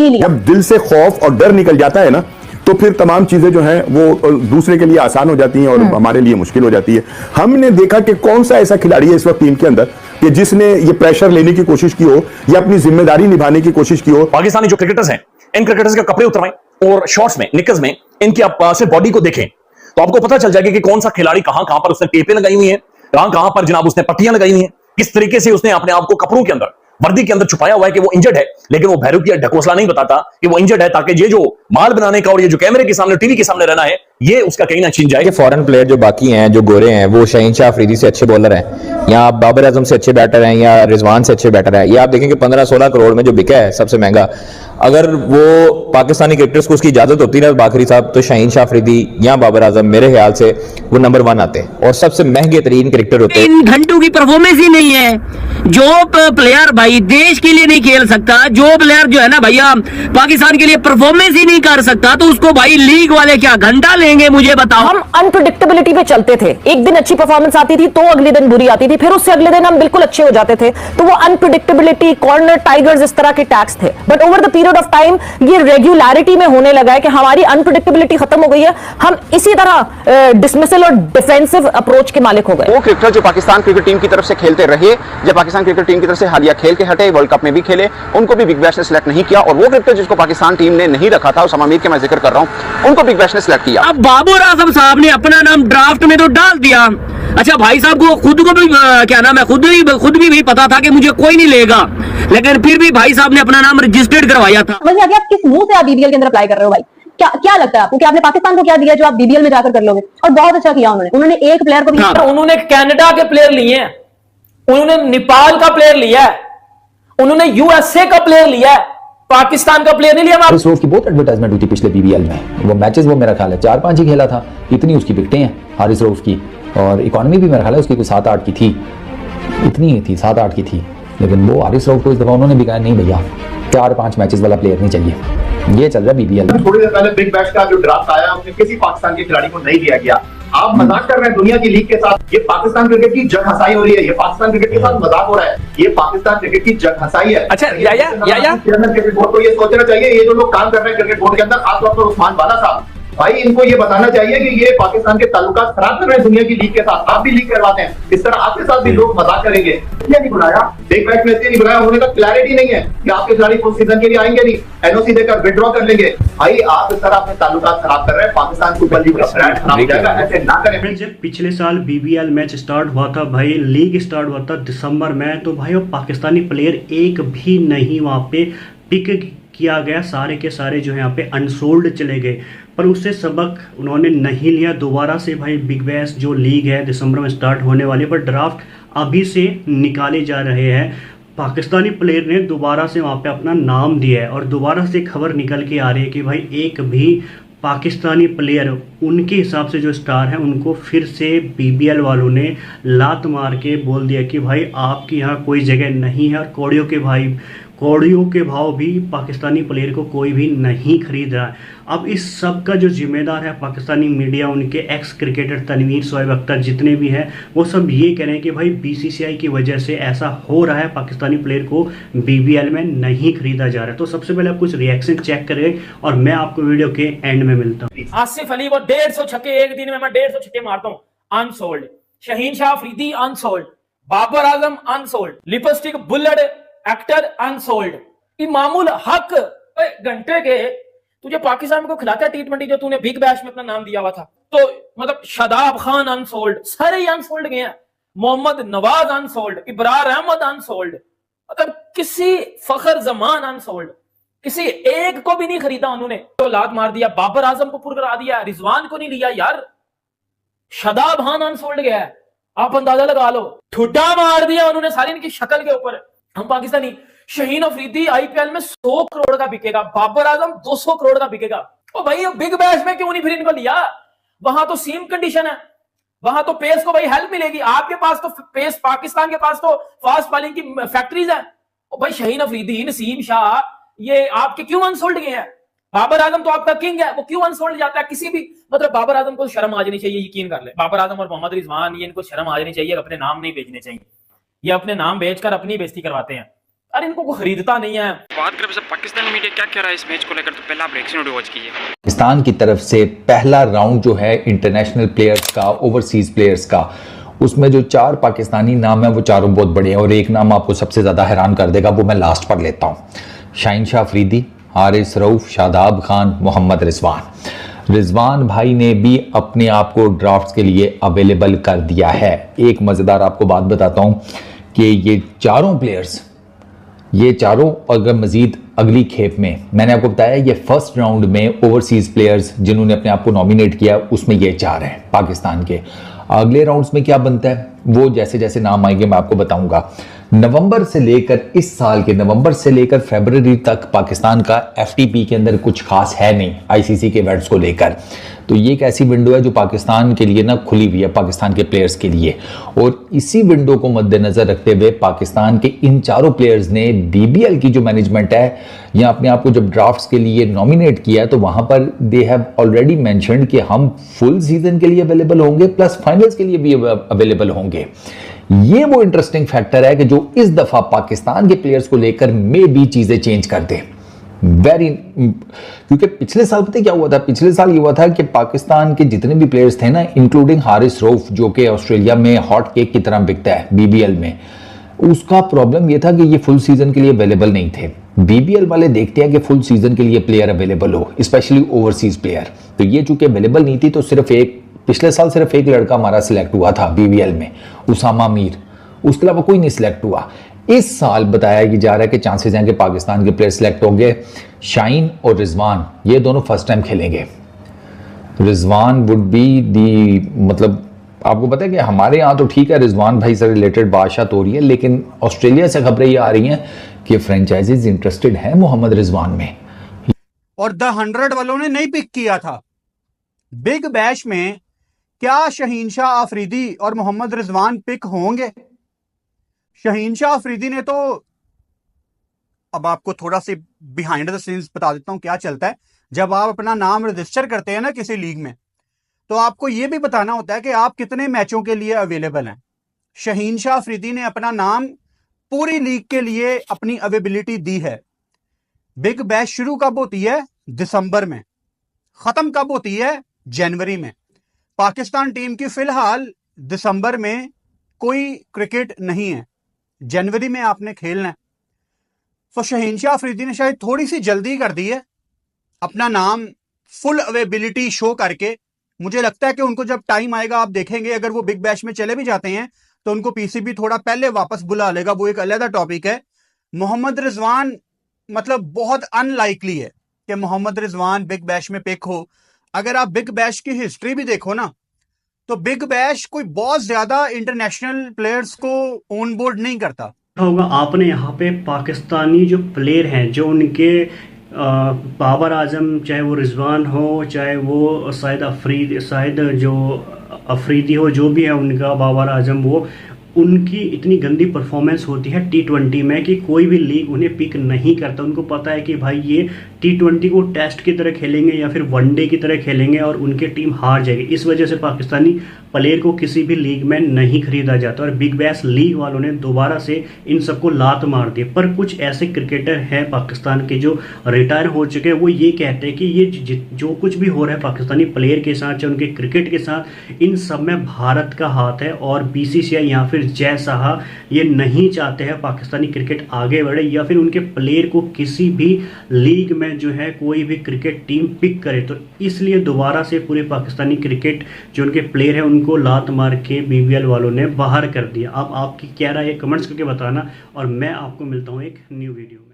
जी लिया। जब दिल से खौफ और डर निकल जाता है ना, तो फिर तमाम चीजें जो हैं वो दूसरे के लिए आसान हो जाती हैं और हमारे लिए मुश्किल हो जाती है। हमने देखा कि कौन सा ऐसा खिलाड़ी है इस वक्त टीम के अंदर कि जिसने ये प्रेशर लेने की कोशिश की हो या अपनी जिम्मेदारी निभाने की कोशिश की हो। पाकिस्तानी जो क्रिकेटर्स हैं, इन क्रिकेटर्स के कपड़े उतरवाएं और शॉर्ट्स में, निकर्स में इनकी आप सिर्फ बॉडी को देखें तो आपको पता चल जाएगा कि कौन सा खिलाड़ी कहां कहां पर उसने टेपें लगाई हुई हैं, कहां कहां पर जनाब उसने पट्टियां लगाई हुई हैं, किस तरीके से उसने अपने आप को कपड़ों के अंदर, वर्दी के अंदर छुपाया हुआ है कि वो इंजर्ड है, लेकिन वो भैरू की ढकोसला नहीं बताता कि वो इंजर्ड है, ताकि ये जो माल बनाने का और ये जो कैमरे के सामने, टीवी के सामने रहना है, ये उसका कहीं ना छिन जाए। फॉरेन प्लेयर जो बाकी हैं, जो गोरे हैं, वो शाहीन शाह अफरीदी से अच्छे बॉलर हैं या बाबर आजम से अच्छे बैटर हैं या रिजवान से अच्छे बैटर हैं। ये आप देखेंगे 15-16 करोड़ में जो बिका है सबसे महंगा, अगर वो पाकिस्तानी क्रिकेटर्स को उसकी इजाजत होती ना बाखरी साहब, तो शाहीन शाह अफरीदी या बाबर आजम मेरे ख्याल से वो नंबर 1 आते और सबसे महंगे तरीन क्रिकेटर होते। इन घंटों की परफॉर्मेंस ही नहीं है। जो प्लेयर भाई देश के लिए नहीं खेल सकता, जो प्लेयर जो है ना भैया पाकिस्तान के लिए परफॉर्मेंस ही नहीं कर सकता, तो उसको भाई लीग वाले क्या घंटा लेंगे, मुझे बताओ। हम अनप्रिडिक्टेबिलिटी पे चलते थे, एक दिन अच्छी परफॉर्मेंस आती थी तो अगले दिन बुरी आती थी, फिर उससे अगले दिन हम बिल्कुल अच्छे हो जाते थे। तो वो अनप्रिडिक्टेबिलिटी, कॉर्नर टाइगर्स, इस तरह के टैक्स थे। But over the period of time ये रेगुलरिटी में होने लगा है कि हमारी अनप्रिडिक्टेबिलिटी खत्म हो गई है, हम इसी तरह डिसमिसल और डिफेंसिव अप्रोच के मालिक हो गए। वो क्रिकेटर जो पाकिस्तान क्रिकेट टीम की तरफ से खेलते रहे, जब पाकिस्तान क्रिकेट टीम की तरफ से हालिया खेल के हटे, वर्ल्ड कप में भी खेले, उनको भी बिग बैश ने सिलेक्ट नहीं किया। और वो क्रिकेटर जिसको पाकिस्तान टीम ने नहीं रखा था, उस आमिर के मैं जिक्र कर रहा हूं, उनको बिग बैश ने सिलेक्ट किया। अब बाबर आजम साहब ने अपना नाम ड्राफ्ट में तो डाल दिया। अच्छा, भाई साहब को खुद को भी क्या नाम है, खुद भी पता था कि मुझे कोई नहीं लेगा, लेकिन फिर भी भाई साहब ने अपना नाम रजिस्टर्ड करवाया था। समझ नहीं, आप किस मुंह से आप बीबीएल के अंदर अप्लाई कर रहे हो भाई? क्या लगता है आपको कि आपने पाकिस्तान को क्या दिया जो आप बीबीएल में जाकर कर लोगे? और बहुत अच्छा किया उन्होंने एक प्लेयर को भी। उन्होंने कनाडा के प्लेयर लिए हैं, उन्होंने नेपाल का प्लेयर लिया है, उन्होंने यूएसए का प्लेयर लिया है, पाकिस्तान का प्लेयर नहीं लिया। हारिस रऊफ की बहुत एडवर्टाइजमेंट हुई थी पिछले बीबीएल में। वो मैचेस वो मेरा ख्याल है 4-5 ही खेला था, इतनी उसकी विकेटें हैं हारिस रऊफ की। और इकोनॉमी भी मेरा ख्याल है उसकी कोई 7-8 की थी, इतनी ही थी, 7-8 की थी। लेकिन वो हारिस रऊफ को इस दफा उन्होंने भी कहा नहीं भैया 4-5 मैचेस वाला प्लेयर नहीं चाहिए। ये चल रहा है बीबीएल। थोड़ी देर पहले बिग बैश का जो ड्राफ्ट आया उसमें किसी पाकिस्तान के खिलाड़ी को नहीं दिया गया। आप मजाक कर रहे हैं दुनिया की लीग के साथ। ये पाकिस्तान क्रिकेट की जग हंसाई हो रही है, ये पाकिस्तान क्रिकेट के साथ मजाक हो रहा है, ये पाकिस्तान क्रिकेट की जग हंसाई है। अच्छा, क्रिकेट बोर्ड को ये सोचना चाहिए, ये जो लोग काम कर रहे हैं क्रिकेट बोर्ड के अंदर, खासतौर पर उस्मान बाला साहब, भाई इनको ये बताना चाहिए कि ये पाकिस्तान के ताल्लुकात खराब कर रहे हैं दुनिया की लीग के साथ। आप भी लीग करवाते हैं, इस तरह आपके साथ भी लोग मजाक करेंगे। इसलिए नहीं बुलाया, बिग बैश में इसलिए नहीं बुलाया, उन्होंने कहा क्लैरिटी नहीं है कि आपके खिलाड़ी फुल सीजन के लिए आएंगे नहीं, एनओसी देकर विड्रॉ कर लेंगे। भाई आप इस तरह अपने ताल्लुकात खराब कर रहे हैं, पाकिस्तान सुपर लीग का ब्रांड खराब हो जाएगा, ऐसे ना करें। जब पिछले साल बीबीएल मैच स्टार्ट हुआ था भाई, लीग स्टार्ट हुआ था दिसंबर में, तो भाई वो पाकिस्तानी प्लेयर एक भी नहीं वहाँ पे पिक किया गया, सारे के सारे जो है यहाँ पे अनसोल्ड चले गए। पर उससे सबक उन्होंने नहीं लिया, दोबारा से भाई बिग बैश जो लीग है दिसंबर में स्टार्ट होने वाली, पर ड्राफ्ट अभी से निकाले जा रहे हैं। पाकिस्तानी प्लेयर ने दोबारा से वहाँ पे अपना नाम दिया है और दोबारा से खबर निकल के आ रही है कि भाई एक भी पाकिस्तानी प्लेयर उनके हिसाब से जो स्टार हैं उनको फिर से बीबीएल वालों ने लात मार के बोल दिया कि भाई आपकी यहाँ कोई जगह नहीं है। और कौड़ियों के भाव भी पाकिस्तानी प्लेयर को कोई भी नहीं खरीद रहा है। अब इस सब का जो जिम्मेदार है पाकिस्तानी मीडिया, उनके एक्स क्रिकेटर तनवीर शोएब अख्तर जितने भी हैं, वो सब ये कह रहे हैं कि भाई बीसीसीआई की वजह से ऐसा हो रहा है, पाकिस्तानी प्लेयर को बीबीएल में नहीं खरीदा जा रहा है। तो सबसे पहले आप कुछ रिएक्शन चेक करें और मैं आपको वीडियो के एंड में मिलता हूँ। आसिफ अली वो 150 छक्के एक दिन में, मैं 150 छक्के मारता हूँ, unsold. Shaheen Shah Afridi unsold, Babar Azam unsold, lipstick bullet actor unsold, Imamul Haq घंटे के तुझे पाकिस्तान में को खिलाता है T20 जो तूने बिग बैश में अपना नाम दिया हुआ था, तो मतलब शादाब खान अनसोल्ड, सारे ही अनसोल्ड गए हैं। मोहम्मद नवाज अनसोल्ड, इब्रार अहमद अनसोल्ड, मतलब किसी फखर जमान अनसोल्ड, किसी एक को भी नहीं खरीदा उन्होंने, तो लात मार दिया। बाबर आजम को पुरकरा दिया, रिजवान को नहीं लिया यार, शादाब खान अनसोल्ड गया है, आप अंदाजा लगा लो। ठुड्डा मार दिया उन्होंने सारी इनकी शक्ल के ऊपर। हम पाकिस्तानी शाहीन अफरीदी आईपीएल में 100 करोड़ का बिकेगा, बाबर आजम 200 करोड़ का बिकेगा। ओ भाई बिग बैश में क्यों नहीं फिर इनको लिया? वहां तो सेम कंडीशन है, वहां तो पेस को भाई हेल्प मिलेगी। आपके पास तो पेस, पाकिस्तान के पास तो फास्ट बॉलिंग की फैक्ट्रीज है। ओ भाई शाहीन अफरीदी, नसीम शाह, ये आपके क्यों अनसोल्ड गए हैं? बाबर आजम तो आपका किंग है, वो क्यों अनसोल्ड जाता है? किसी भी मतलब बाबर आजम को शर्म आ जानी चाहिए, यकीन कर ले। बाबर आजम और मोहम्मद रिजवान, ये इनको शर्म आ जानी चाहिए, अपने नाम नहीं बेचने चाहिए। ये अपने नाम बेचकर अपनी बेइज्जती करवाते हैं। अरे इनको कोई खरीदता नहीं है। बात करें सर पाकिस्तानी मीडिया क्या कह रहा है इस मैच को लेकर, तो पहला आप रिएक्शन वीडियो वॉच कीजिए। पाकिस्तान की तरफ से पहला राउंड जो है इंटरनेशनल प्लेयर्स का, ओवरसीज प्लेयर्स का, उसमें जो 4 पाकिस्तानी नाम है वो चारों बहुत बड़े हैं और एक नाम आपको सबसे ज़्यादा हैरान कर देगा, वो मैं लास्ट पर लेता हूँ। शाहीन शाह अफरीदी, हारिस रऊफ, शादाब खान, मोहम्मद रिजवान भाई ने भी अपने आप को ड्राफ्ट्स के लिए अवेलेबल कर दिया है। एक मज़ेदार आपको बात बताता हूँ कि ये चारों प्लेयर्स, ये चारों अगर मजीद अगली खेप में, मैंने आपको बताया ये फर्स्ट राउंड में ओवरसीज प्लेयर्स जिन्होंने अपने आप को नॉमिनेट किया उसमें ये 4 हैं पाकिस्तान के। अगले राउंड्स में क्या बनता है वो जैसे जैसे नाम आएंगे मैं आपको बताऊंगा। नवंबर से लेकर, इस साल के नवंबर से लेकर फरवरी तक पाकिस्तान का एफटीपी के अंदर कुछ खास है नहीं आईसीसी के इवेंट्स को लेकर। तो ये एक ऐसी विंडो है जो पाकिस्तान के लिए ना खुली हुई है, पाकिस्तान के प्लेयर्स के लिए। और इसी विंडो को मद्देनजर रखते हुए पाकिस्तान के इन चारों प्लेयर्स ने बीबीएल की जो मैनेजमेंट है या अपने आप को जब ड्राफ्ट्स के लिए नॉमिनेट किया तो वहां पर दे हैव ऑलरेडी मेंशन्ड कि हम फुल सीजन के लिए अवेलेबल होंगे प्लस फाइनल्स के लिए भी अवेलेबल होंगे। ये वो इंटरेस्टिंग फैक्टर है कि जो इस दफा पाकिस्तान के प्लेयर्स को लेकर मे भी चीजें चेंज कर दे। क्योंकि पिछले साल पता क्या हुआ था, पिछले साल ये हुआ था कि पाकिस्तान के जितने भी प्लेयर्स थे ना, इंक्लूडिंग हारिस रऊफ जो कि ऑस्ट्रेलिया में हॉट केक की तरह बिकता है बीबीएल में, उसका प्रॉब्लम ये था कि ये फुल सीजन के लिए अवेलेबल नहीं थे। बीबीएल वाले देखते हैं कि फुल सीजन के लिए प्लेयर अवेलेबल हो, स्पेशली ओवरसीज प्लेयर। तो ये चूंकि अवेलेबल नहीं थी तो पिछले साल सिर्फ एक लड़का हमारा सिलेक्ट हुआ था बीबीएल में, उसामा मीर, उसके अलावा कोई नहीं सिलेक्ट हुआ। इस साल बताया जा रहा है कि चांसेस हैं कि पाकिस्तान के प्लेयर सिलेक्ट होंगे। शाहीन और रिजवान ये दोनों फर्स्ट टाइम खेलेंगे। रिजवान वुड बी दी, मतलब आपको पता है कि हमारे यहाँ तो ठीक है रिजवान भाई से रिलेटेड बादशाह तो हो रही है, लेकिन ऑस्ट्रेलिया से खबरें ये आ रही हैं कि फ्रेंचाइजीज इंटरेस्टेड हैं मोहम्मद रिजवान में। और द 100 वालों ने नहीं पिक किया था बिग बैश में। क्या शाहीन शाह अफरीदी और मोहम्मद रिजवान पिक होंगे? शाहीन शाह अफरीदी ने तो, अब आपको थोड़ा सी बिहाइंड द सीन्स बता देता हूं क्या चलता है। जब आप अपना नाम रजिस्टर करते हैं ना किसी लीग में, तो आपको यह भी बताना होता है कि आप कितने मैचों के लिए अवेलेबल हैं। शाहीन शाह अफरीदी ने अपना नाम पूरी लीग के लिए अपनी अवेलेबिलिटी दी है। बिग बैश शुरू कब होती है? दिसंबर में। खत्म कब होती है? जनवरी में। पाकिस्तान टीम की फिलहाल दिसंबर में कोई क्रिकेट नहीं है, जनवरी में आपने खेलना है। तो शाहीन शाह अफरीदी ने शायद थोड़ी सी जल्दी कर दी है अपना नाम फुल अवेलेबिलिटी शो करके। मुझे लगता है कि उनको जब टाइम आएगा आप देखेंगे, अगर वो बिग बैश में चले भी जाते हैं तो उनको पीसीबी थोड़ा पहले वापस बुला लेगा, वो एक अलग टॉपिक है। मोहम्मद रिजवान मतलब बहुत अनलाइकली है कि मोहम्मद रिजवान बिग बैश में पिक हो। अगर आप बिग बैश की हिस्ट्री भी देखो ना, तो बिग बैश कोई बहुत ज्यादा इंटरनेशनल प्लेयर्स को ऑन बोर्ड नहीं करता होगा। आपने यहाँ पे पाकिस्तानी जो प्लेयर हैं, जो उनके बाबर आजम, चाहे वो रिजवान हो, चाहे वो शायद अफरीदी हो, जो भी है उनका बाबर आजम, वो उनकी इतनी गंदी परफॉर्मेंस होती है T20 में कि कोई भी लीग उन्हें पिक नहीं करता। उनको पता है कि भाई ये T20 को टेस्ट की तरह खेलेंगे या फिर वनडे की तरह खेलेंगे और उनकी टीम हार जाएगी। इस वजह से पाकिस्तानी प्लेयर को किसी भी लीग में नहीं खरीदा जाता और बिग बैश लीग वालों ने दोबारा से इन सबको लात मार दी। पर कुछ ऐसे क्रिकेटर हैं पाकिस्तान के जो रिटायर हो चुके हैं, वो ये कहते हैं कि ये जो कुछ भी हो रहा है पाकिस्तानी प्लेयर के साथ या उनके क्रिकेट के साथ, इन सब में भारत का हाथ है और BCCI या फिर जय शाह ये नहीं चाहते हैं पाकिस्तानी क्रिकेट आगे बढ़े या फिर उनके प्लेयर को किसी भी लीग में जो है कोई भी क्रिकेट टीम पिक करे। तो इसलिए दोबारा से पूरे पाकिस्तानी क्रिकेट जो उनके प्लेयर हैं उनको लात मार के BBL वालों ने बाहर कर दिया। अब आपकी क्या राय है कमेंट्स करके बताना और मैं आपको मिलता हूँ एक न्यू वीडियो में।